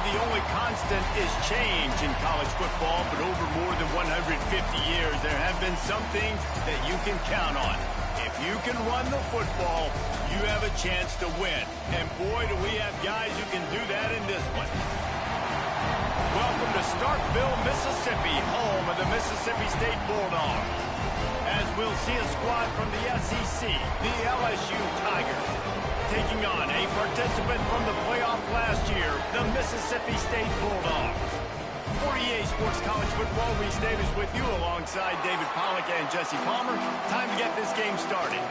the only constant is change in college football, but over more than 150 years, there have been some things that you can count on. If you can run the football, you have a chance to win. And boy, do we have guys who can do that in this one. Welcome to Starkville, Mississippi, home of the Mississippi State Bulldogs. As we'll see a squad from the SEC, the LSU Tigers, taking on a participant from the playoff last year, the Mississippi State Bulldogs. For EA Sports College Football, Reese Davis with you alongside David Pollack and Jesse Palmer. Time to get this game started.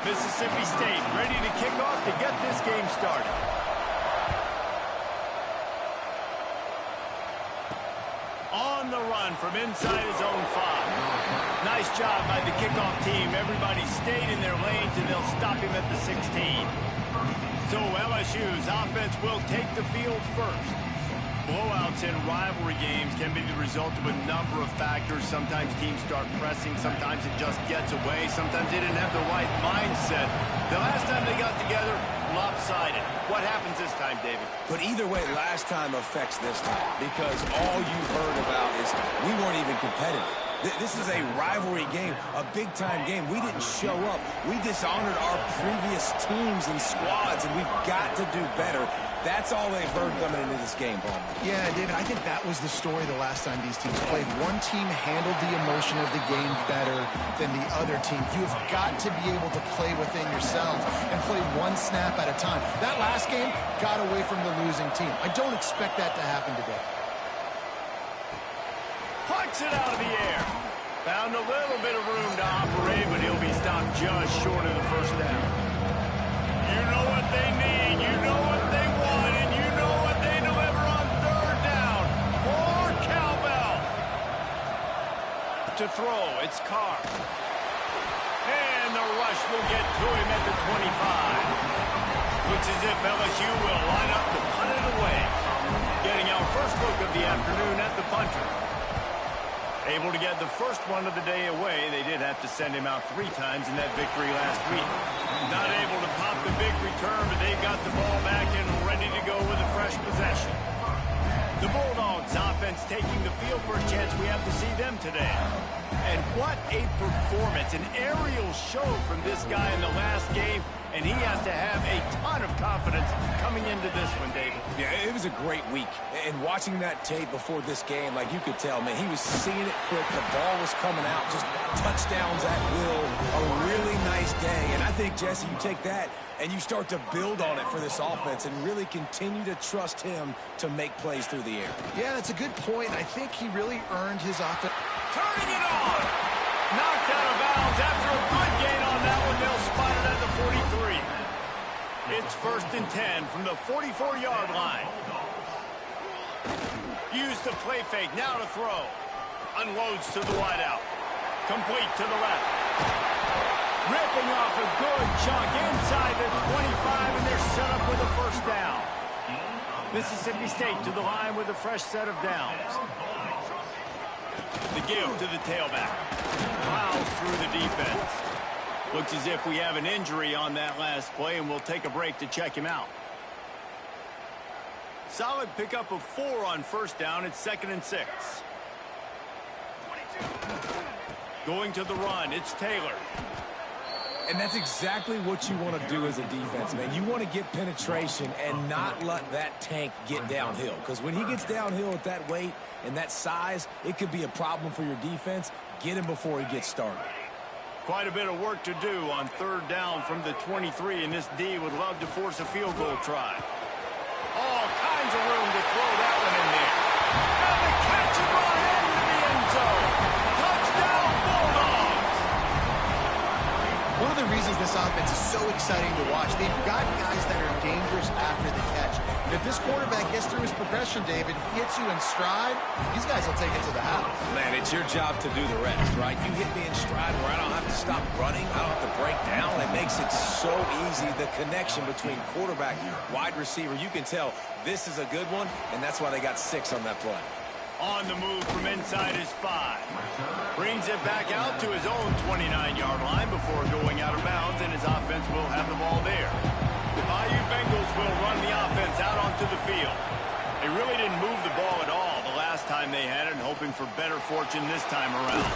Mississippi State ready to kick off to get this game started. On the run from inside his own 5. Nice job by the kickoff team. Everybody stayed in their lanes, and they'll stop him at the 16. So LSU's offense will take the field first. Blowouts in rivalry games can be the result of a number of factors. Sometimes teams start pressing. Sometimes it just gets away. Sometimes they didn't have the right mindset. The last time they got together, lopsided. What happens this time, David? But either way, last time affects this time, because all you've heard about is we weren't even competitive. This is a rivalry game, a big-time game. We didn't show up. We dishonored our previous teams and squads, and we've got to do better. That's all they've heard coming into this game, Paul. Yeah, David, I think that was the story the last time these teams played. One team handled the emotion of the game better than the other team. You've got to be able to play within yourselves and play one snap at a time. That last game got away from the losing team. I don't expect that to happen today. Pucks it out of the air. Found a little bit of room to operate, but he'll be stopped just short of the first down. You know what they need. You know what they want, and you know what they deliver on third down. More cowbell. To throw, it's Carr. And the rush will get to him at the 25. Looks as if LSU will line up to punt it away. Getting our first look of the afternoon at the punter. Able to get the first one of the day away. They did have to send him out 3 times in that victory last week. Not able to pop the big return, but they've got the ball back and ready to go with a fresh possession. The Bulldogs offense taking the field for a chance. We have to see them today. And what a performance, an aerial show from this guy in the last game, and he has to have a ton of confidence coming into this one, David. Yeah, it was a great week. And watching that tape before this game, like you could tell, man, he was seeing it quick. The ball was coming out, just touchdowns at will. A really nice day. And I think, Jesse, you take that and you start to build on it for this offense and really continue to trust him to make plays through the air. Yeah, that's a good point. I think he really earned his offense. Turning it on. Knocked out of bounds after a good gain on that one. They'll spot it at the 43. It's 1st and 10 from the 44-yard line. Use the play fake. Now to throw. Unloads to the wideout. Complete to the left. Ripping off a good chunk inside the 25, and they're set up with a first down. Mississippi State to the line with a fresh set of downs. The give to the tailback. Plows through the defense. Looks as if we have an injury on that last play, and we'll take a break to check him out. Solid pickup of 4 on first down. It's 2nd and 6. Going to the run, it's Taylor. And that's exactly what you want to do as a defense, man. You want to get penetration and not let that tank get downhill. Because when he gets downhill at that weight and that size, it could be a problem for your defense. Get him before he gets started. Quite a bit of work to do on third down from the 23, and this D would love to force a field goal try. All kinds of room to throw that one in there. And the catch and run into the end zone. Touchdown, Bulldogs! One of the reasons this offense is so exciting to watch, they've got guys that are dangerous after the catch. And if this quarterback gets through his progression, David, hits you in stride, these guys will take it to the house. Man, it's your job to do the rest, right? You hit me in stride where I don't have to stop running. I don't have to break down. It makes it so easy. The connection between quarterback and wide receiver, you can tell this is a good one, and that's why they got 6 on that play. On the move from inside his 5. Brings it back out to his own 29-yard line before going out of bounds, and his offense will have the ball there. The Bayou Bengals will run the offense out onto the field. They really didn't move the ball at all the last time they had it, and hoping for better fortune this time around.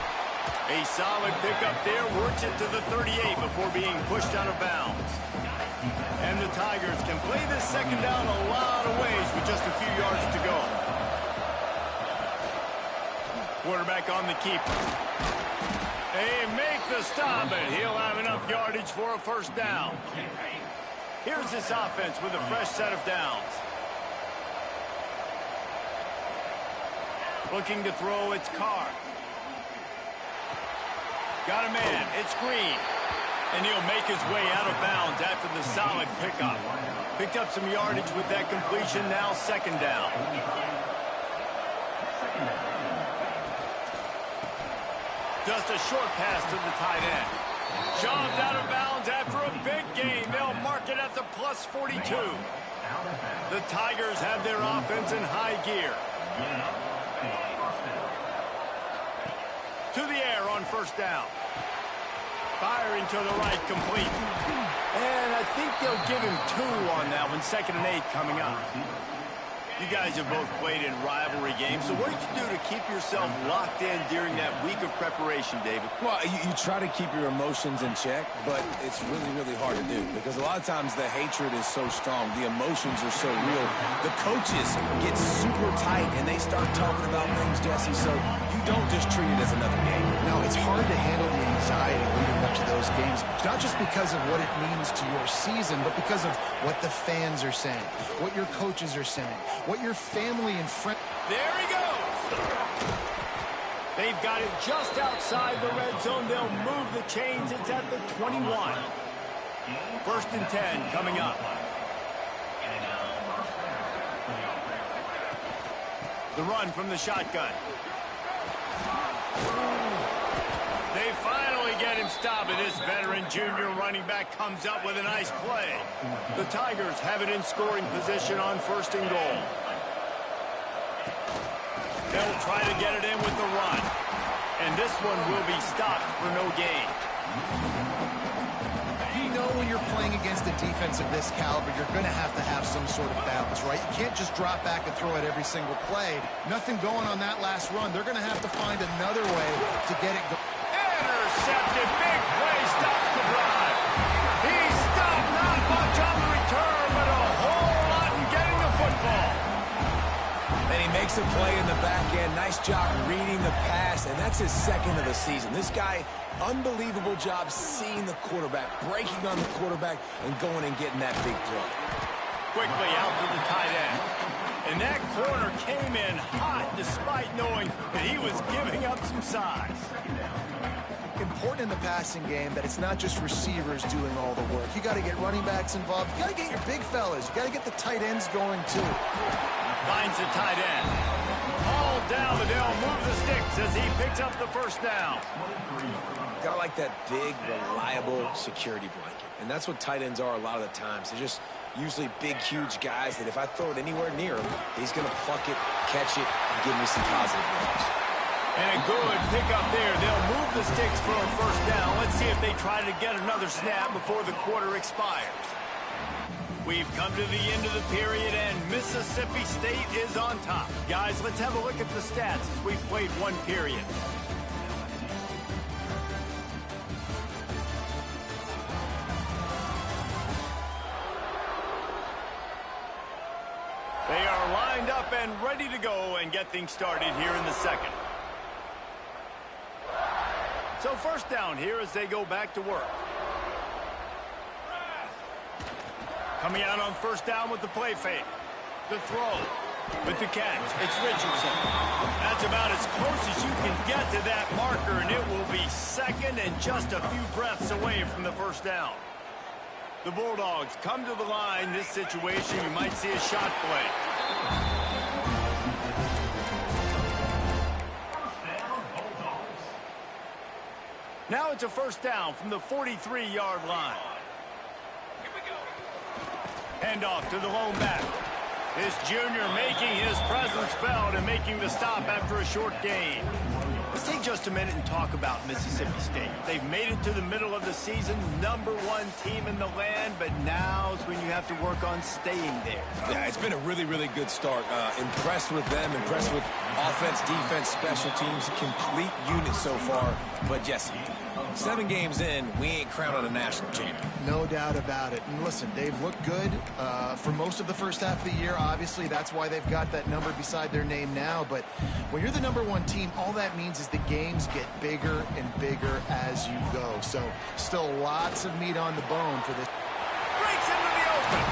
A solid pickup there, works it to the 38 before being pushed out of bounds. And the Tigers can play this second down a lot of ways with just a few yards to go. Quarterback on the keeper. They make the stop, and he'll have enough yardage for a first down. Here's this offense with a fresh set of downs. Looking to throw, it's Carr. Got a man, it's Green. And he'll make his way out of bounds after the solid pickup. Picked up some yardage with that completion, now second down. Just a short pass to the tight end. Shoved out of bounds after a big gain. They'll mark it at the plus 42. The Tigers have their offense in high gear. To the air on first down. Firing to the right, complete. And I think they'll give him 2 on that one. 2nd and 8 coming up. You guys have both played in rivalry games, so what did you do to keep yourself locked in during that week of preparation, David? Well, you try to keep your emotions in check, but it's really, really hard to do because a lot of times the hatred is so strong. The emotions are so real. The coaches get super tight, and they start talking about things, Jesse, so you don't just treat it as another game. Now, it's hard to handle the anxiety leading up to those games, not just because of what it means to your season, but because of what the fans are saying, what your coaches are saying, what your family and friends... There he goes! They've got it just outside the red zone. They'll move the chains. It's at the 21. 1st and 10 coming up. The run from the shotgun. They finally get him stopped, and this veteran junior running back comes up with a nice play. The Tigers have it in scoring position on 1st and goal. They'll try to get it in with the run. And this one will be stopped for no gain. You know when you're playing against a defense of this caliber, you're going to have some sort of balance, right? You can't just drop back and throw it every single play. Nothing going on that last run. They're going to have to find another way to get it going. Intercepted. Big play. Stops the drive. He stopped not much on the return, but a whole lot in getting the football. And he makes a play in the back end. Nice job reading the pass, and that's his 2nd of the season. This guy, unbelievable job seeing the quarterback, breaking on the quarterback, and going and getting that big play. Quickly out to the tight end. And that corner came in hot despite knowing that he was giving up some size. Important in the passing game that it's not just receivers doing all the work. You got to get running backs involved. You got to get your big fellas. You got to get the tight ends going too. Finds the tight end. All down, but they'll move the sticks as he picks up the first down. Gotta like that big, reliable security blanket. And that's what tight ends are a lot of the times. They're just usually big, huge guys that if I throw it anywhere near him, he's going to pluck it, catch it, and give me some positive yards. And a good pickup there. They'll move the sticks for a first down. Let's see if they try to get another snap before the quarter expires. We've come to the end of the period, and Mississippi State is on top. Guys, let's have a look at the stats as we've played one period. They are lined up and ready to go and get things started here in the second. So first down here as they go back to work. Coming out on first down with the play fake. The throw. With the catch, it's Richardson. That's about as close as you can get to that marker, and it will be 2nd and just a few breaths away from the first down. The Bulldogs come to the line. This situation, you might see a shot play. Now it's a first down from the 43-yard line. Hand off to the lone back. This junior making his presence felt and making the stop after a short gain. Let's take just a minute and talk about Mississippi State. They've made it to the middle of the season, #1 team in the land, but now's when you have to work on staying there. Yeah, it's been a really, really good start. Impressed with them, impressed with offense, defense, special teams, complete unit so far. But Jesse, 7 games in, we ain't crowned a national champion. No doubt about it. And listen, they've looked good for most of the first half of the year. Obviously, that's why they've got that number beside their name now. But when you're the #1 team, all that means is the games get bigger and bigger as you go. So still lots of meat on the bone for this. Breaks into the open.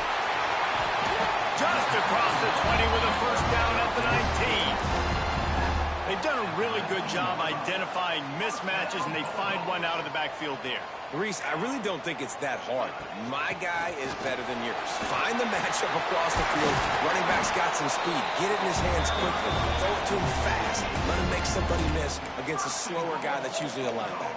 Just across the 20 with a first down at the 19. They've done a really good job identifying mismatches, and they find one out of the backfield there. Reese, I really don't think it's that hard. My guy is better than yours. Find the matchup across the field. Running back's got some speed. Get it in his hands quickly. Throw it to him fast. Let him make somebody miss against a slower guy that's usually a linebacker.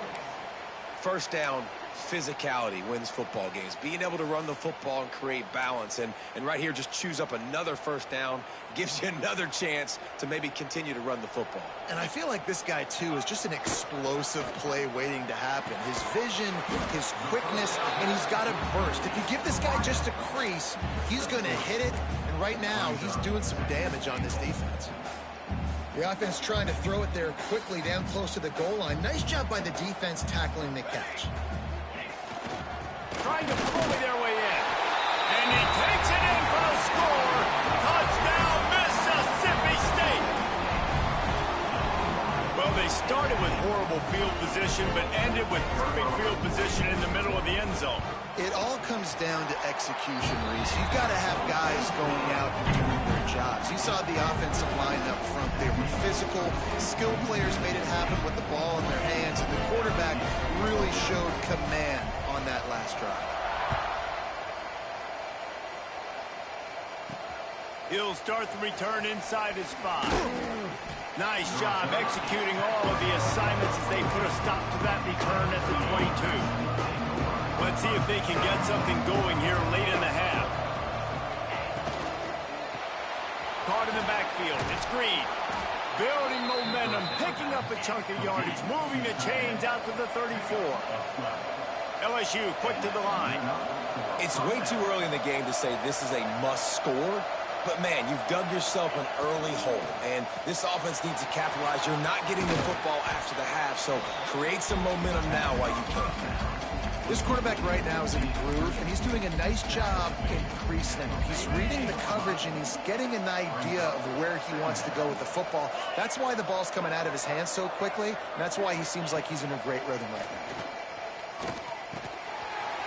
First down, physicality wins football games. Being able to run the football and create balance. And right here, just choose up another first down. Gives you another chance to maybe continue to run the football. And I feel like this guy, too, is just an explosive play waiting to happen. His vision, his quickness, and he's got a burst. If you give this guy just a crease, he's going to hit it. And right now, he's doing some damage on this defense. The offense trying to throw it there quickly down close to the goal line. Nice job by the defense tackling the catch. Trying to bully their way in. And he takes it in for a score. Touchdown, Mississippi State. Well, they started with horrible field position, but ended with perfect field position in the middle of the end zone. It all comes down to execution, Reese. You've got to have guys going out and doing their jobs. You saw the offensive line up front. They were physical. Skilled players made it happen with the ball in their hands, and the quarterback really showed command on that last drive. He'll start the return inside his 5. Nice job executing all of the assignments as they put a stop to that return at the 22. Let's see if they can get something going here late in the half. Caught in the backfield. It's Green. Building momentum, picking up a chunk of yardage, moving the chains out to the 34. LSU quick to the line. It's way too early in the game to say this is a must score. But, man, you've dug yourself an early hole, and this offense needs to capitalize. You're not getting the football after the half, so create some momentum now while you can. This quarterback right now is in a groove, and he's doing a nice job increasing them. He's reading the coverage, and he's getting an idea of where he wants to go with the football. That's why the ball's coming out of his hands so quickly, and that's why he seems like he's in a great rhythm right now.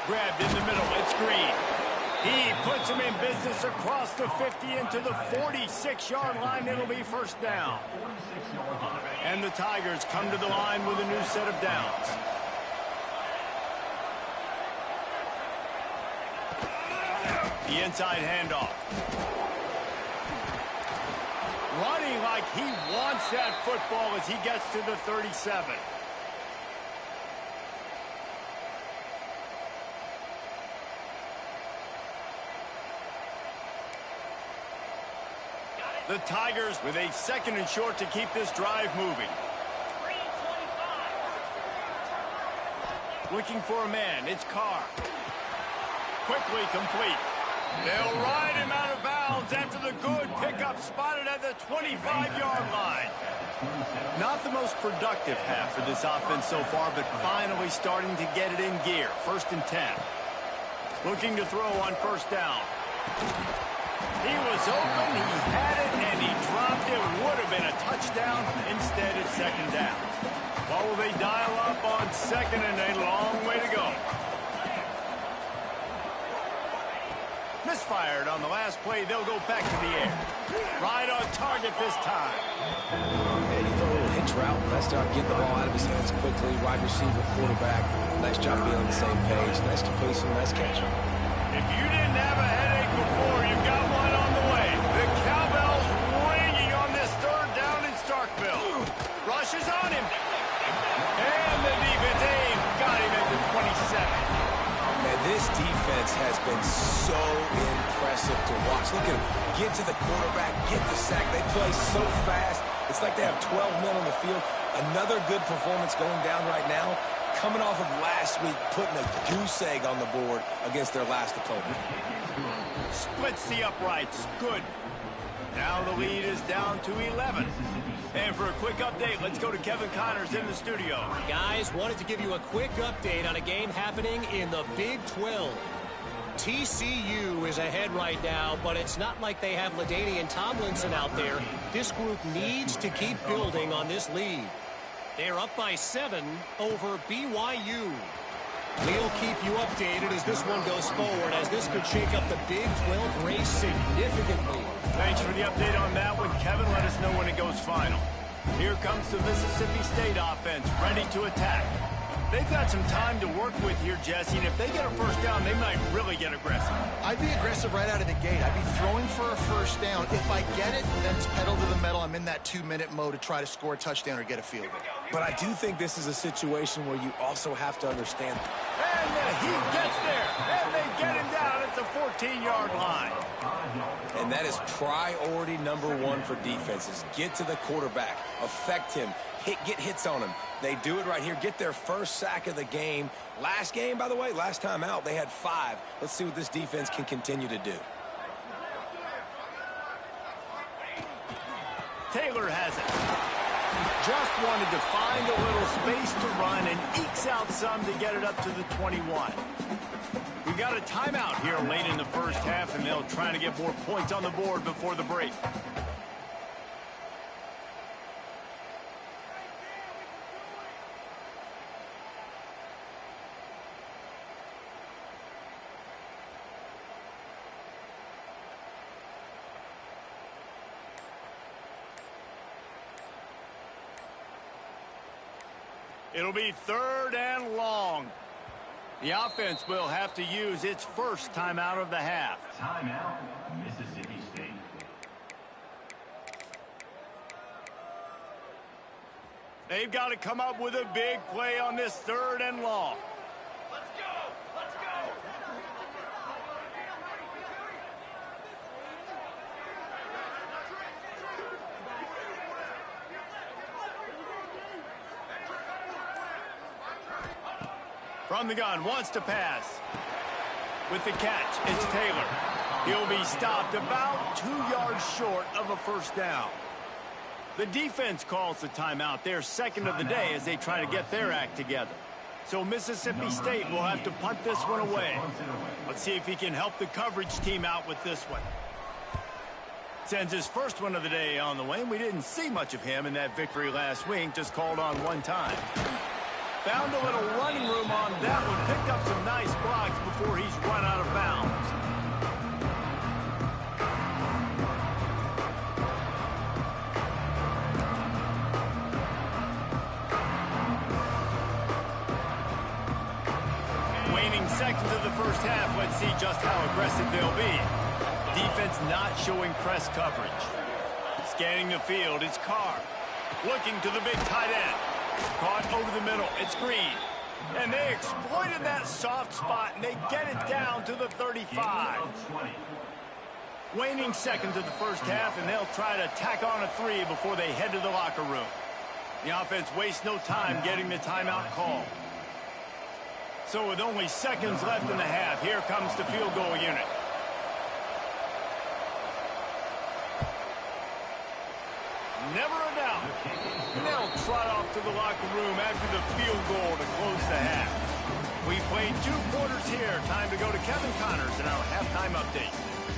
Grabbed in the middle. It's Green. He puts him in business across the 50 into the 46-yard line. It'll be first down. And the Tigers come to the line with a new set of downs. The inside handoff. Running like he wants that football as he gets to the 37. The Tigers with a 2nd and short to keep this drive moving. Looking for a man. It's Carr. Quickly complete. They'll ride him out of bounds after the good pickup spotted at the 25-yard line. Not the most productive half for this offense so far, but finally starting to get it in gear. 1st and 10. Looking to throw on first down. He was open, he had it, and he dropped it. Would have been a touchdown. Instead, it's 2nd down. Well, will they dial up on 2nd and a long way to go? Misfired on the last play. They'll go back to the air. Right on target this time. And he threw a little hitch route. Nice job getting the ball out of his hands quickly. Wide receiver, quarterback. Nice job being on the same page. Nice completion, nice catch. If you didn't have a headache before, you've got one on the way. The cowbell's ringing on this 3rd down in Starkville. Rushes on him. And the defense aim got him at the 27. Man, this defense has been so impressive to watch. Look at him get to the quarterback, get the sack. They play so fast. It's like they have 12 men on the field. Another good performance going down right now, coming off of last week, putting a goose egg on the board against their last opponent. Splits the uprights. Good. Now the lead is down to 11. And for a quick update, let's go to Kevin Connors in the studio. Guys, wanted to give you a quick update on a game happening in the Big 12. TCU is ahead right now, but it's not like they have LaDainian Tomlinson out there. This group needs to keep building on this lead. They're up by 7 over BYU. We'll keep you updated as this one goes forward, as this could shake up the Big 12 race significantly. Thanks for the update on that one, Kevin. Let us know when it goes final. Here comes the Mississippi State offense, ready to attack. They've got some time to work with here, Jesse, and if they get a first down, they might really get aggressive. I'd be aggressive right out of the gate. I'd be throwing for a first down. If I get it, then it's pedal to the metal. I'm in that 2-minute mode to try to score a touchdown or get a field goal. But I do think this is a situation where you also have to understand. And he gets there, and they get him down at the 14-yard line. And that is priority number 1 for defenses. Get to the quarterback, affect him, get hits on him. They do it right here, get their first sack of the game. Last game, by the way, last time out, they had 5. Let's see what this defense can continue to do. Taylor has it. Just wanted to find a little space to run and ekes out some to get it up to the 21. We got a timeout here late in the first half, and they'll try to get more points on the board before the break. It'll be 3rd and long. The offense will have to use its first timeout of the half. Timeout, Mississippi State. They've got to come up with a big play on this 3rd and long. Let's go! Let's go! From the gun, wants to pass. With the catch, it's Taylor. He'll be stopped about 2 yards short of a first down. The defense calls the timeout, their second of the day, as they try to get their act together. So Mississippi State will have to punt this one away. Let's see if he can help the coverage team out with this one. Sends his first one of the day on the way. We didn't see much of him in that victory last week, just called on one time. Found a little running room on that one. Picked up some nice blocks before he's run out of bounds. Waning seconds of the first half. Let's see just how aggressive they'll be. Defense not showing press coverage. Scanning the field, it's Carr. Looking to the big tight end. Caught over the middle. It's Green. And they exploited that soft spot, and they get it down to the 35. Waning seconds of the first half, and they'll try to tack on a 3 before they head to the locker room. The offense wastes no time getting the timeout call. So with only seconds left in the half, here comes the field goal unit. Never a doubt. And they'll trot off to the locker room after the field goal to close the half. We played 2 quarters here. Time to go to Kevin Connors in our halftime update.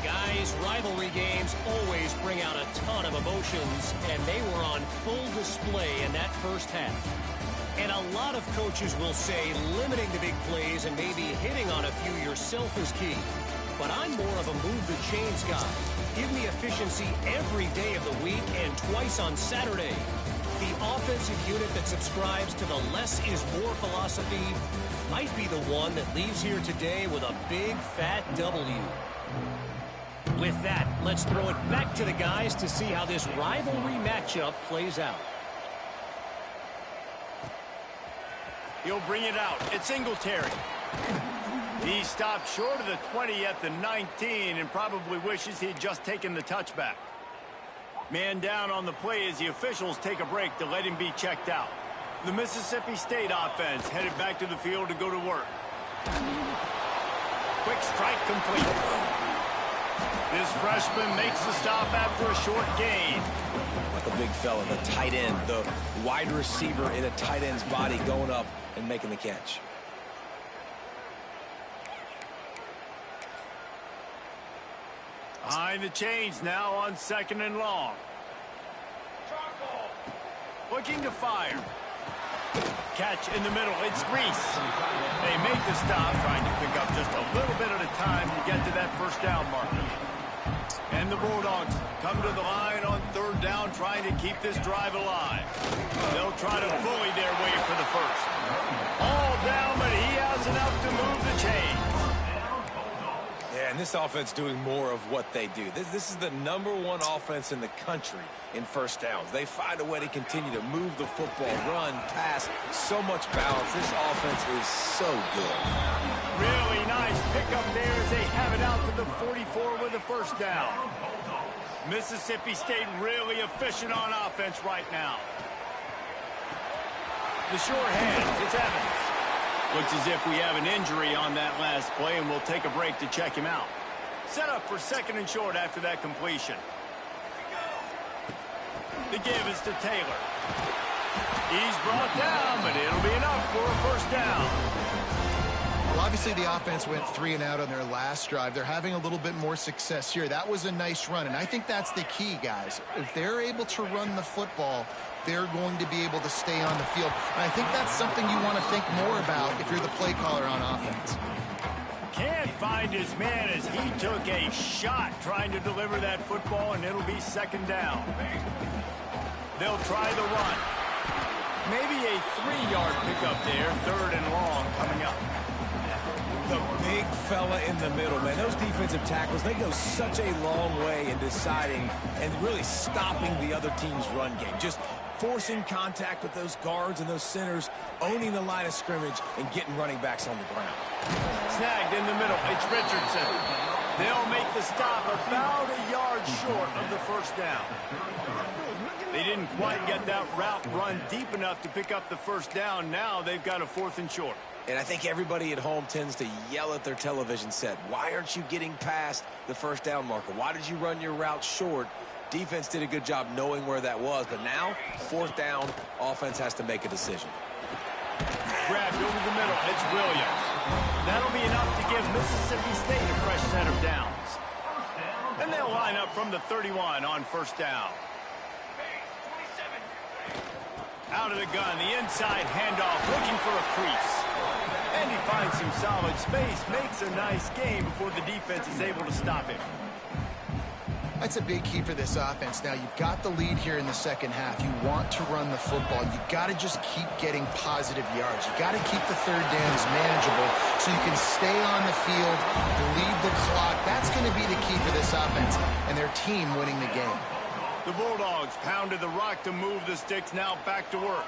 Guys, rivalry games always bring out a ton of emotions, and they were on full display in that first half. And a lot of coaches will say limiting the big plays and maybe hitting on a few yourself is key. But I'm more of a move the chains guy. Give me efficiency every day of the week and twice on Saturday. The offensive unit that subscribes to the less is more philosophy might be the one that leaves here today with a big fat W. With that, let's throw it back to the guys to see how this rivalry matchup plays out. He'll bring it out. It's Singletary. He stopped short of the 20 at the 19 and probably wishes he'd just taken the touchback. Man down on the play as the officials take a break to let him be checked out. The Mississippi State offense headed back to the field to go to work. Quick strike complete. This freshman makes the stop after a short gain. Like a big fella, the tight end, the wide receiver in a tight end's body going up and making the catch. Behind the chains now on 2nd and long. Looking to fire. Catch in the middle. It's Reese. They make the stop, trying to pick up just a little bit at a time to get to that first down marker. And the Bulldogs come to the line on 3rd down, trying to keep this drive alive. They'll try to bully their way for the first. All down, but he has enough to move the chains. Yeah, and this offense doing more of what they do. This is the #1 offense in the country in first downs. They find a way to continue to move the football, run, pass, so much balance. This offense is so good. Really nice pickup there as they have it out to the 44 with a first down. Mississippi State really efficient on offense right now. The short hands, it's Evans. Looks as if we have an injury on that last play, and we'll take a break to check him out. Set up for 2nd and short after that completion. The give is to Taylor. He's brought down, but it'll be enough for a first down. Well, obviously the offense went 3 and out on their last drive. They're having a little bit more success here. That was a nice run, and I think that's the key, guys. If they're able to run the football, they're going to be able to stay on the field. And I think that's something you want to think more about if you're the play caller on offense. Can't find his man as he took a shot trying to deliver that football, and it'll be 2nd down. They'll try the run. Maybe a 3-yard pickup there, 3rd and long coming up. The big fella in the middle, man. Those defensive tackles, they go such a long way in deciding and really stopping the other team's run game. Just forcing contact with those guards and those centers, owning the line of scrimmage, and getting running backs on the ground. Snagged in the middle. It's Richardson. They'll make the stop about a yard short of the first down. They didn't quite get that route run deep enough to pick up the first down. Now they've got a 4th and short. And I think everybody at home tends to yell at their television set, why aren't you getting past the first down marker? Why did you run your route short? Defense did a good job knowing where that was, but now, 4th down, offense has to make a decision. Grabbed over the middle, it's Williams. That'll be enough to give Mississippi State a fresh set of downs. And they'll line up from the 31 on first down. Out of the gun, the inside handoff, looking for a crease. And he finds some solid space, makes a nice gain before the defense is able to stop him. That's a big key for this offense. Now, you've got the lead here in the second half. You want to run the football. You got to just keep getting positive yards. You got to keep the third downs manageable so you can stay on the field, lead the clock. That's going to be the key for this offense and their team winning the game. The Bulldogs pounded the rock to move the sticks, now back to work.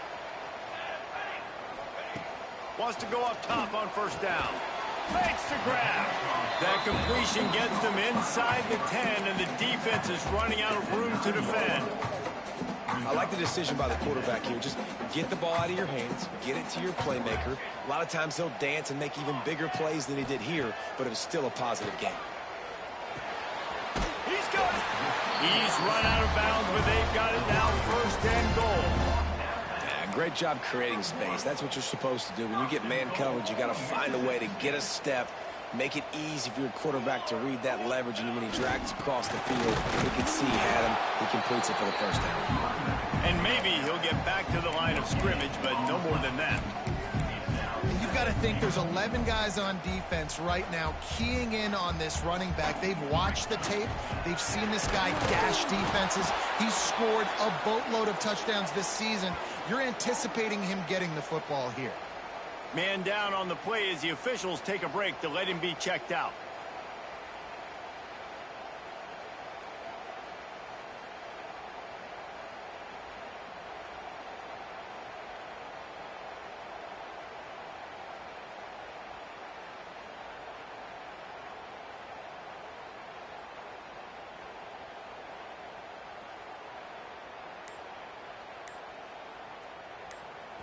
Wants to go up top on first down. Makes the grab. That completion gets them inside the 10, and the defense is running out of room to defend. I like the decision by the quarterback here. Just get the ball out of your hands, get it to your playmaker. A lot of times he'll dance and make even bigger plays than he did here, but it was still a positive game. He's got it. He's run out of bounds, but they've got it now, 1st and goal. Great job creating space. That's what you're supposed to do. When you get man coverage, you got to find a way to get a step, make it easy for your quarterback to read that leverage, and when he drags across the field, you can see he had him. He completes it for the first down. And maybe he'll get back to the line of scrimmage, but no more than that. You've got to think there's 11 guys on defense right now keying in on this running back. They've watched the tape. They've seen this guy gash defenses. He's scored a boatload of touchdowns this season. You're anticipating him getting the football here. Man down on the play as the officials take a break to let him be checked out.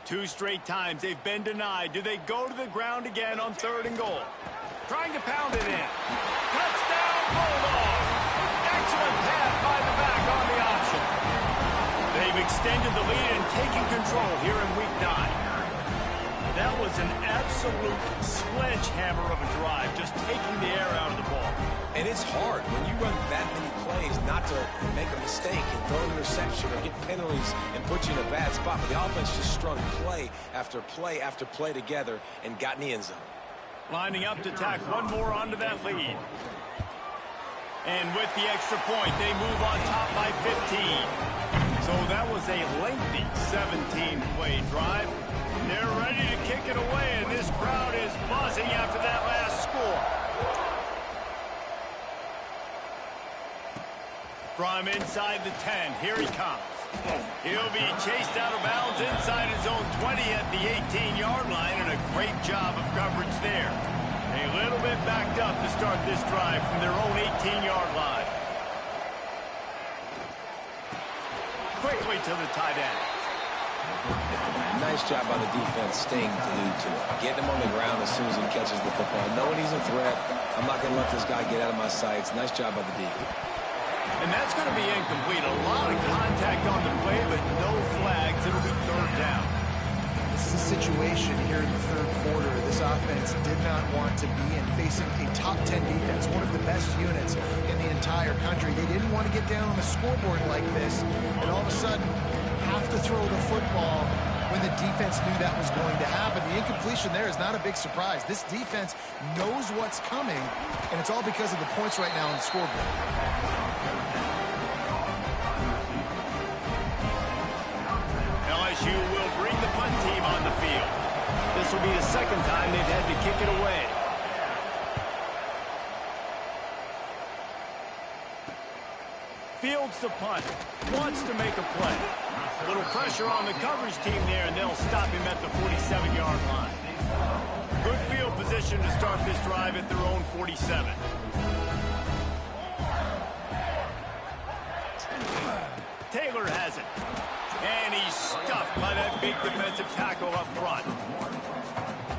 2 straight times they've been denied. Do they go to the ground again on 3rd and goal? Trying to pound it in. Touchdown, Bulldogs! Excellent pass by the back on the option. They've extended the lead and taken control here in Week 9. That was an absolute sledgehammer of a drive, just taking the air out of the ball. And it's hard when you run that many plays not to make a mistake and throw an interception or get penalties and put you in a bad spot. But the offense just strung play after play after play together and got in the end zone. Lining up to tack one more onto that lead. And with the extra point, they move on top by 15. So that was a lengthy 17-play drive. They're ready to kick it away, and this crowd is buzzing after that last score. From inside the 10, here he comes. He'll be chased out of bounds inside his own 20 at the 18-yard line, and a great job of coverage there. A little bit backed up to start this drive from their own 18-yard line. Quickly to the tight end. Nice job by the defense staying glued to it. Getting him on the ground as soon as he catches the football. Knowing he's a threat, I'm not going to let this guy get out of my sights. Nice job by the D. And that's going to be incomplete. A lot of contact on the play, but no flags. It'll be 3rd down. This is a situation here in the 3rd quarter this offense did not want to be in, facing a top 10 defense, one of the best units in the entire country. They didn't want to get down on the scoreboard like this, and all of a sudden have to throw the football when the defense knew that was going to happen. The incompletion there is not a big surprise. This defense knows what's coming, and it's all because of the points right now on the scoreboard. LSU will bring the punt team on the field. This will be the 2nd time they've had to kick it away. Fields the punt. Wants to make a play. Little pressure on the coverage team there, and they'll stop him at the 47-yard line. Good field position to start this drive at their own 47. Taylor has it. And he's stuffed by that big defensive tackle up front.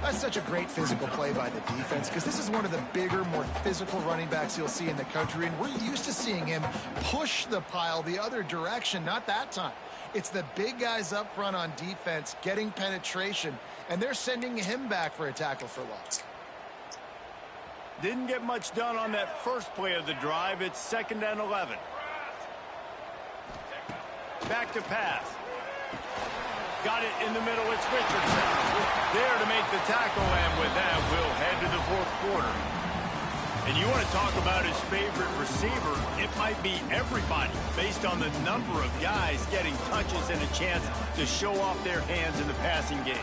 That's such a great physical play by the defense, because this is one of the bigger, more physical running backs you'll see in the country, and we're used to seeing him push the pile the other direction. Not that time. It's the big guys up front on defense getting penetration, and they're sending him back for a tackle for loss. Didn't get much done on that first play of the drive. It's 2nd and 11. Back to pass. Got it in the middle. It's Richardson. There to make the tackle, and with that, we'll head to the 4th quarter. And you want to talk about his favorite receiver, it might be everybody, based on the number of guys getting touches and a chance to show off their hands in the passing game.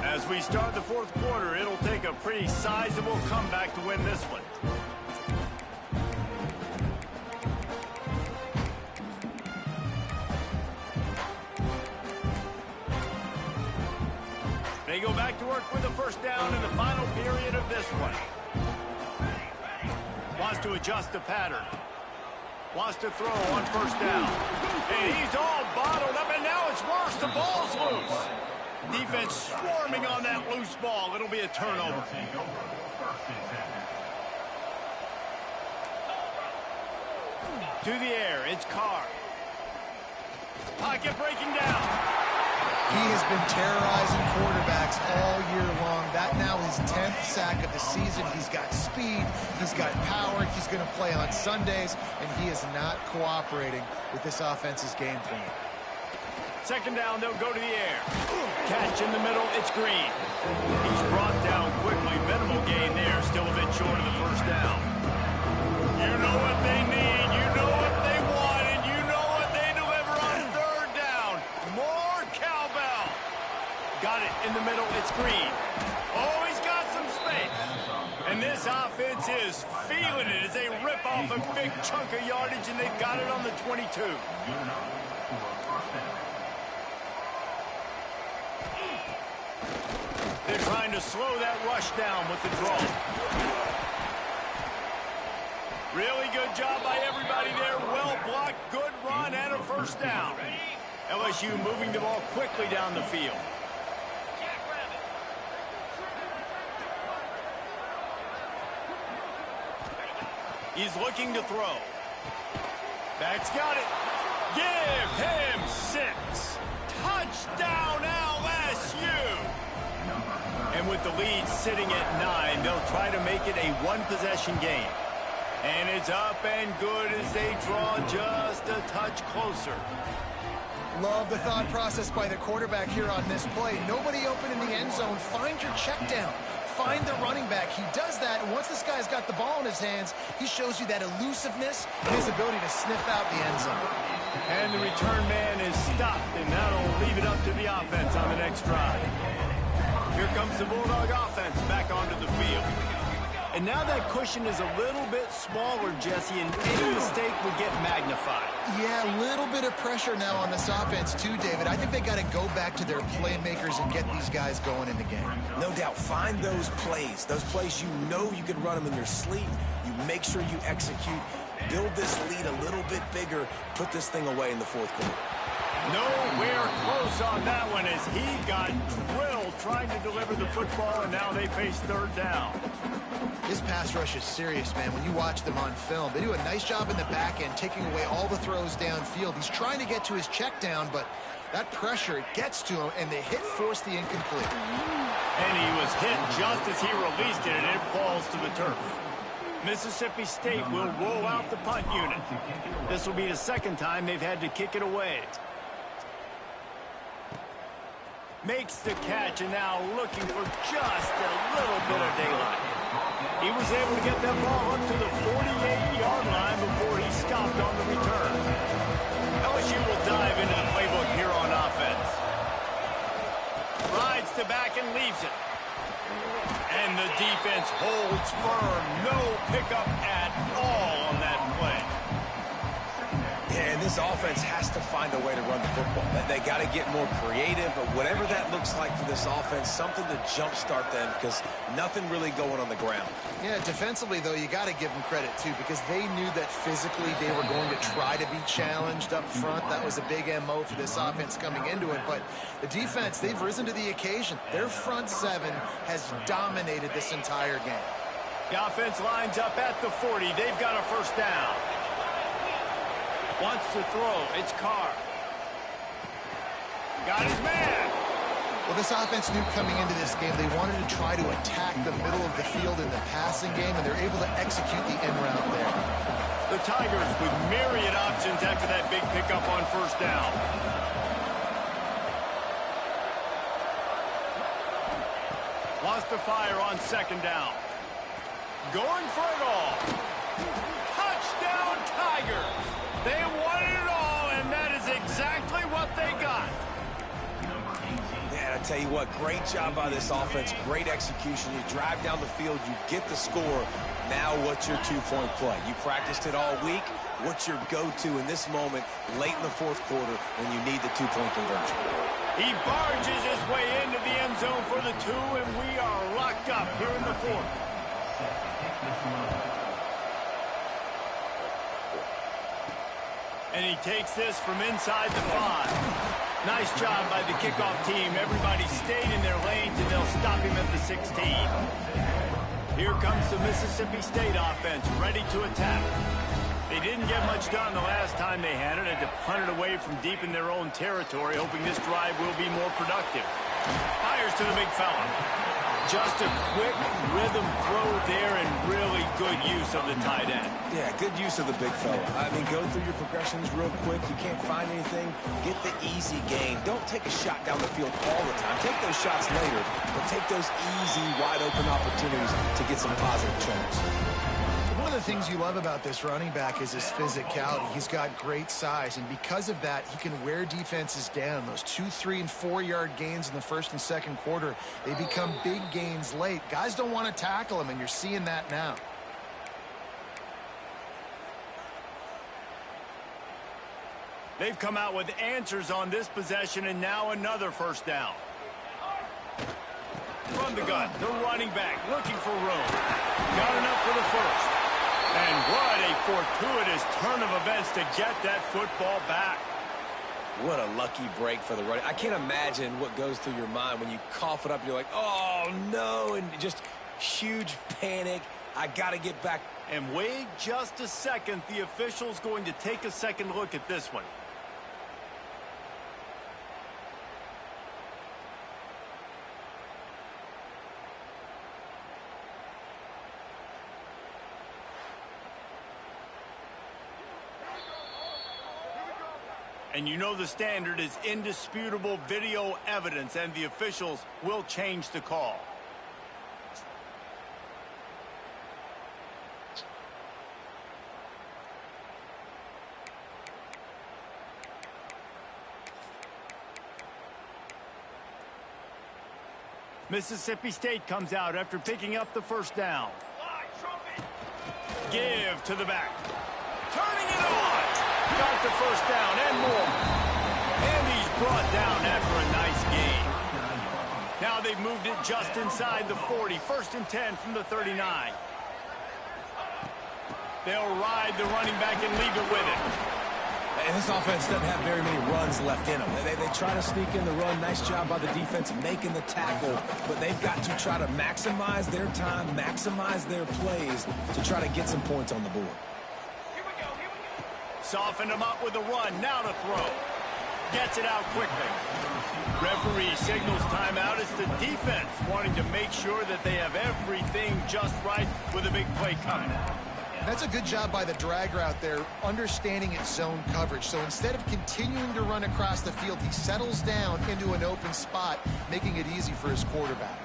As we start the 4th quarter, it'll take a pretty sizable comeback to win this one. They go back to work with a 1st down in the final period of this one. Wants to adjust the pattern. Wants to throw on 1st down. And he's all bottled up, and now it's worse. The ball's loose. Defense swarming on that loose ball. It'll be a turnover. To the air, it's Carr. Pocket breaking down. He has been terrorizing quarterbacks all year long. That now his 10th sack of the season. He's got speed. He's got power. He's going to play on Sundays, and he is not cooperating with this offense's game plan. 2nd down, they'll go to the air. Catch in the middle, it's Green. He's brought down quickly. Minimal gain there. Still a bit short of the 1st down. You know what they need. You know what they want, and you know what they deliver on 3rd down. More cowbell. Got it in the middle, it's Green. Oh, he's got some space. And this offense is feeling it as they rip off a big chunk of yardage, and they've got it on the 22. They're trying to slow that rush down with the draw. Really good job by everybody there. Well blocked, good run, and a first down. LSU moving the ball quickly down the field. He's looking to throw. Back's got it. Give him 6. Touchdown, LSU! And with the lead sitting at 9, they'll try to make it a one-possession game. And it's up and good as they draw just a touch closer. Love the thought process by the quarterback here on this play. Nobody open in the end zone. Find your check down. Find the running back. He does that, and once this guy's got the ball in his hands, he shows you that elusiveness and his ability to sniff out the end zone. And the return man is stopped, and that'll leave it up to the offense on the next drive. Here comes the Bulldog offense back onto the field. And now that cushion is a little bit smaller, Jesse, and any mistake would get magnified. Yeah, a little bit of pressure now on this offense too, David. I think they got to go back to their playmakers and get these guys going in the game. No doubt. Find those plays you know you can run them in your sleep. You make sure you execute. Build this lead a little bit bigger. Put this thing away in the fourth quarter. Nowhere close on that one as he got drilled trying to deliver the football, and now they face third down. This pass rush is serious, man. When you watch them on film, they do a nice job in the back end, taking away all the throws downfield. He's trying to get to his check down, but that pressure, it gets to him, and the hit forced the incomplete. And he was hit just as he released it, and it falls to the turf. Mississippi State will roll out the punt unit. This will be the second time they've had to kick it away. Makes the catch, and now looking for just a little bit of daylight. He was able to get that ball up to the 48-yard line before he stopped on the return. LSU will dive into the playbook here on offense. Rides to back and leaves it. And the defense holds firm. No pickup at all on that play. Yeah, and this offense has to find a way to run the football. They got to get more creative, or whatever that looks like for this offense, something to jumpstart them, because nothing really going on the ground. Yeah, defensively, though, you got to give them credit, too, because they knew that physically they were going to try to be challenged up front. That was a big MO for this offense coming into it. But the defense, they've risen to the occasion. Their front seven has dominated this entire game. The offense lines up at the 40. They've got a first down. Wants to throw. It's Carr. Got his man. Well, this offense knew coming into this game they wanted to try to attack the middle of the field in the passing game, and they're able to execute the end route there. The Tigers with myriad options after that big pickup on first down. Wants to fire on second down. Going for it all. Touchdown, Tigers. They wanted it all, and that is exactly what they got. Yeah, I tell you what, great job by this offense, great execution. You drive down the field, you get the score. Now what's your two-point play? You practiced it all week. What's your go-to in this moment late in the fourth quarter when you need the two-point conversion? He barges his way into the end zone for the two, and we are locked up here in the fourth. And he takes this from inside the 5. Nice job by the kickoff team. Everybody stayed in their lanes, and they'll stop him at the 16. Here comes the Mississippi State offense, ready to attack. They didn't get much done the last time they had it. Had to punt it away from deep in their own territory, hoping this drive will be more productive. Fires to the big fella. Just a quick rhythm throw there, and really good use of the tight end. Yeah, good use of the big fella. I mean, go through your progressions real quick. You can't find anything, get the easy gain. Don't take a shot down the field all the time. Take those shots later, but take those easy, wide-open opportunities to get some positive turns. One of the things you love about this running back is his physicality. He's got great size, and because of that, he can wear defenses down. Those 2-, 3-, and 4-yard gains in the first and second quarter, they become big gains late. Guys don't want to tackle him, and you're seeing that now. They've come out with answers on this possession, and now another first down. From the gun, the running back looking for room. Got enough for the first. And what a fortuitous turn of events to get that football back. What a lucky break for the running. I can't imagine what goes through your mind when you cough it up and you're like, oh, no, and just huge panic. I got to get back. And wait just a second. The official's going to take a second look at this one. And you know the standard is indisputable video evidence, and the officials will change the call. Mississippi State comes out after picking up the first down. Give to the back. Turning it on. Got the first down and more. And he's brought down after a nice gain. Now they've moved it just inside the 40. 1st and 10 from the 39. They'll ride the running back and leave it with it. And this offense doesn't have very many runs left in them. They try to sneak in the run. Nice job by the defense making the tackle. But they've got to try to maximize their time, maximize their plays to try to get some points on the board. Soften him up with a run. Now to throw. Gets it out quickly. Referee signals timeout. It's the defense wanting to make sure that they have everything just right with a big play coming. That's a good job by the drag route there, understanding its zone coverage. So instead of continuing to run across the field, he settles down into an open spot, making it easy for his quarterback.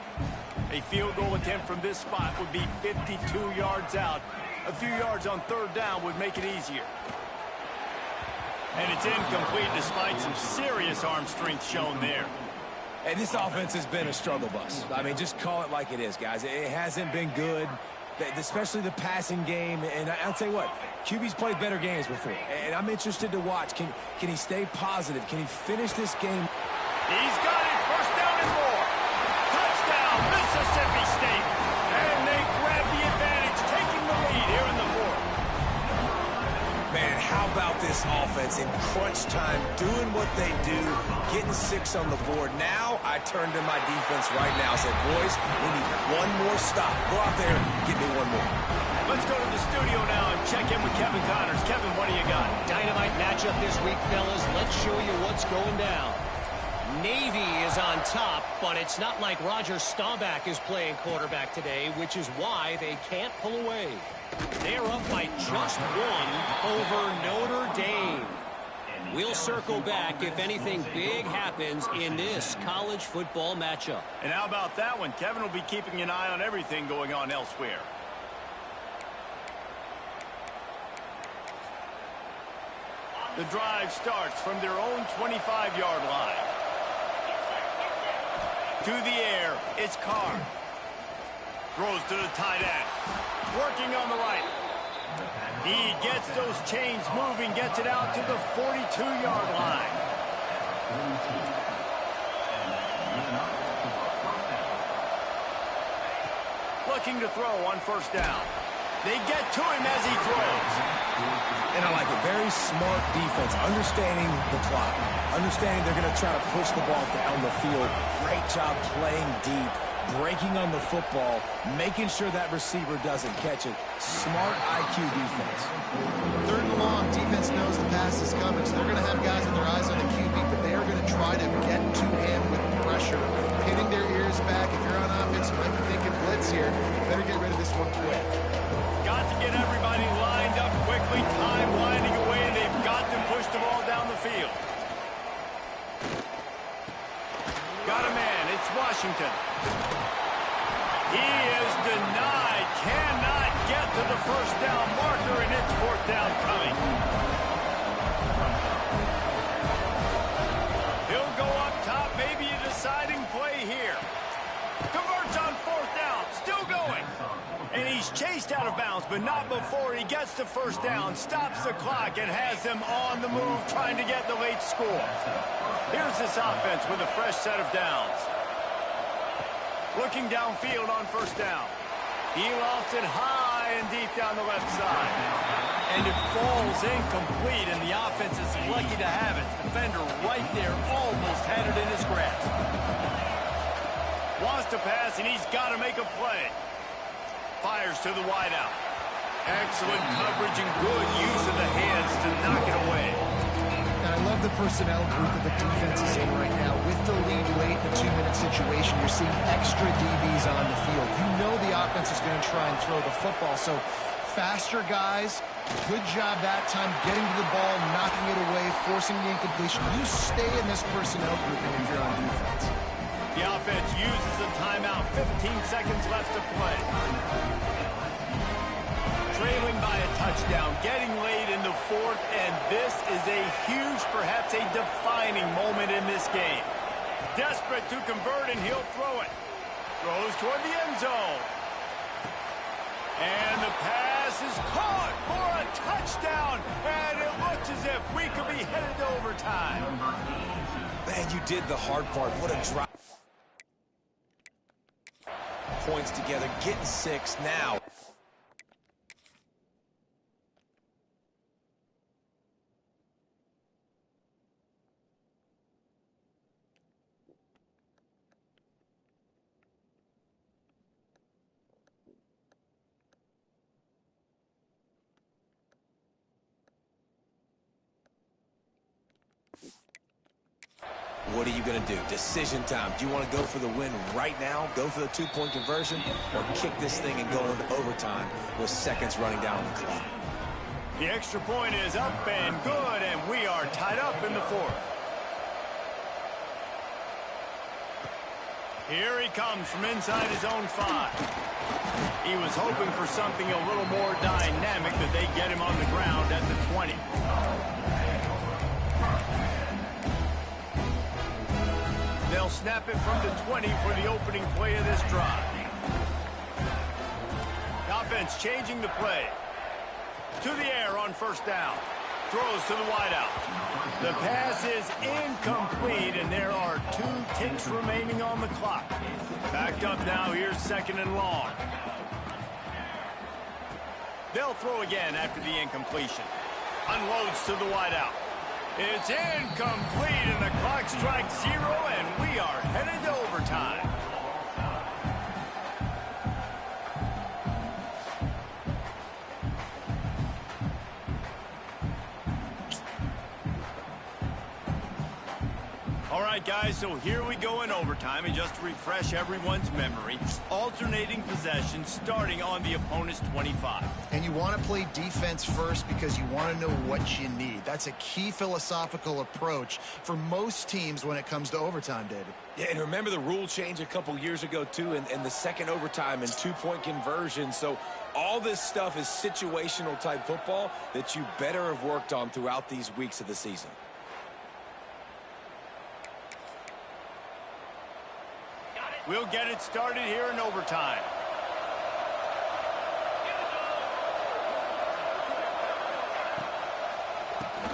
A field goal attempt from this spot would be 52 yards out. A few yards on 3rd down would make it easier. And it's incomplete despite some serious arm strength shown there. And this offense has been a struggle bus. I mean, just call it like it is, guys. It hasn't been good, especially the passing game. And I'll tell you what, QB's played better games before. And I'm interested to watch. Can he stay positive? Can he finish this game? He's got it. 1st down and more. Touchdown, Mississippi State. And they grab the advantage, taking the lead here in the 4th. Man, how about this offense in crunch time, doing what they do, getting 6 on the board. Now I turn to my defense right now and said, boys, we need one more stop. Go out there, get me one more. Let's go to the studio now and check in with Kevin Connors. Kevin, what do you got? Dynamite matchup this week, fellas. Let's show you what's going down. Navy is on top, but it's not like Roger Staubach is playing quarterback today, which is why they can't pull away. They're up by just 1 over Notre Dame. We'll circle back if anything big happens in this college football matchup. And how about that one? Kevin will be keeping an eye on everything going on elsewhere. The drive starts from their own 25-yard line. To the air, it's Carr. Throws to the tight end. Working on the right. He gets those chains moving, gets it out to the 42-yard line. Looking to throw on 1st down. They get to him as he throws. And I like it. Very smart defense, understanding the clock, understanding they're going to try to push the ball down the field. Great job playing deep, breaking on the football, making sure that receiver doesn't catch it. Smart IQ defense. 3rd and long, defense knows the pass is coming, so they're going to have guys with their eyes on the QB, but they are going to try to get to him with pressure, pinning their ears back. If you're on offense, you might be thinking blitz here. Better get rid of this one quick. Got to get everybody lined up quickly, time winding away, and they've got to push the ball down the field. Got a man, it's Washington. He is denied, cannot get to the 1st down marker, and it's 4th down coming. He'll go up top, maybe a deciding play here. Converts on 4th down, still going. And he's chased out of bounds, but not before he gets the 1st down, stops the clock, and has them on the move, trying to get the late score. Here's this offense with a fresh set of downs. Looking downfield on 1st down. He lofts it high and deep down the left side. And it falls incomplete, and the offense is lucky to have it. Defender right there almost had it in his grasp. Wants to pass, and he's got to make a play. Fires to the wideout. Excellent coverage and good use of the hands to knock it away. And I love the personnel group that the defense is in right now. With the lead late in the 2-minute situation, you're seeing extra DBs on the field. You know the offense is going to try and throw the football, so faster guys, good job that time getting to the ball, knocking it away, forcing the incompletion. You stay in this personnel grouping if you're on defense. The offense uses a timeout. 15 seconds left to play. Trailing by a touchdown, getting late in the fourth, and this is a huge, perhaps a defining moment in this game. Desperate to convert, and he'll throw it. Throws toward the end zone. And the pass is caught for a touchdown, and it looks as if we could be headed to overtime. Man, you did the hard part. What a drop. Points together, getting 6 now. What are you going to do? Decision time. Do you want to go for the win right now, go for the 2-point conversion, or kick this thing and go into overtime with seconds running down on the clock? The extra point is up and good, and we are tied up in the fourth. Here he comes from inside his own 5. He was hoping for something a little more dynamic, that they get him on the ground at the 20. They'll snap it from the 20 for the opening play of this drive. The offense changing the play. To the air on first down. Throws to the wideout. The pass is incomplete, and there are 2 ticks remaining on the clock. Backed up now. Here's 2nd and long. They'll throw again after the incompletion. Unloads to the wideout. It's incomplete, and the clock strikes 0, and we are headed to overtime. All right, guys, so here we go in overtime, and just to refresh everyone's memory, alternating possession starting on the opponent's 25. And you want to play defense first because you want to know what you need. That's a key philosophical approach for most teams when it comes to overtime, David. Yeah, and remember the rule change a couple years ago, too, and the second overtime and 2-point conversion. So all this stuff is situational type football that you better have worked on throughout these weeks of the season. We'll get it started here in overtime.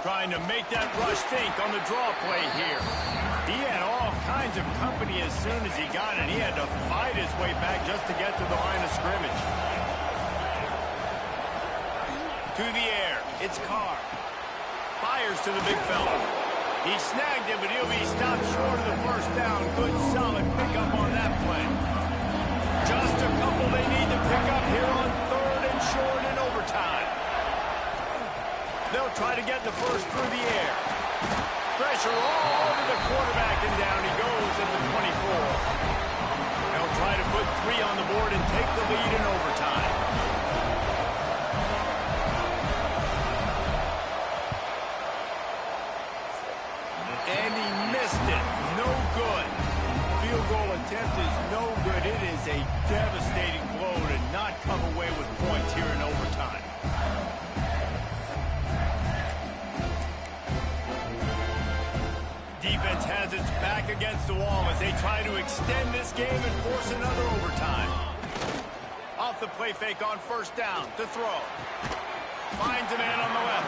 Trying to make that rush think on the draw play here. He had all kinds of company as soon as he got it. He had to fight his way back just to get to the line of scrimmage. To the air. It's Carr. Fires to the big fella. He snagged it, but he'll be stopped short of the first down. Good, solid pickup on that play. Just a couple they need to pick up here on 3rd and short in overtime. They'll try to get the first through the air. Pressure all over the quarterback, and down he goes at the 24. They'll try to put 3 on the board and take the lead in overtime. And he missed it. No good. Field goal attempt is no good. It is a devastating blow to not come away with points here in overtime. Defense has its back against the wall as they try to extend this game and force another overtime. Off the play fake on first down to throw. Finds a man on the left.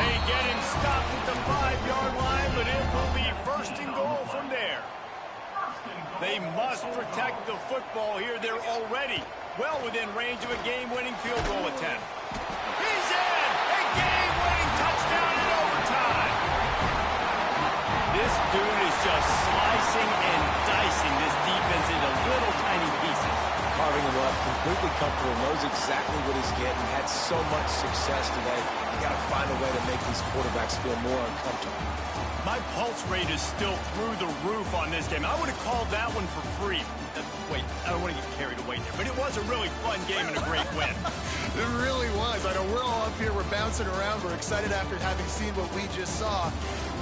They get him stopped at the 5-yard line, but it will be 1st and goal from there. They must protect the football here. They're already well within range of a game-winning field goal attempt. He's in, completely comfortable, knows exactly what he's getting, had so much success today. You got to find a way to make these quarterbacks feel more uncomfortable. My pulse rate is still through the roof on this game. I would have called that one for free. Wait, I don't want to get carried away there, but it was a really fun game and a great win. It really was. I know we're all up here, we're bouncing around, we're excited after having seen what we just saw.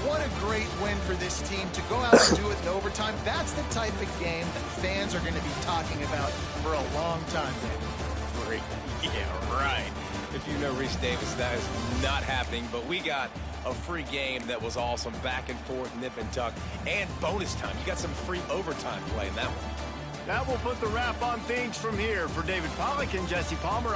What a great win for this team to go out and do it in overtime. That's the type of game that fans are going to be talking about for a long time, Dave. Great. Yeah, right. If you know Reese Davis, that is not happening, but we got a free game that was awesome. Back and forth, nip and tuck, and bonus time. You got some free overtime play in that one. That will put the wrap on things from here. For David Pollack and Jesse Palmer,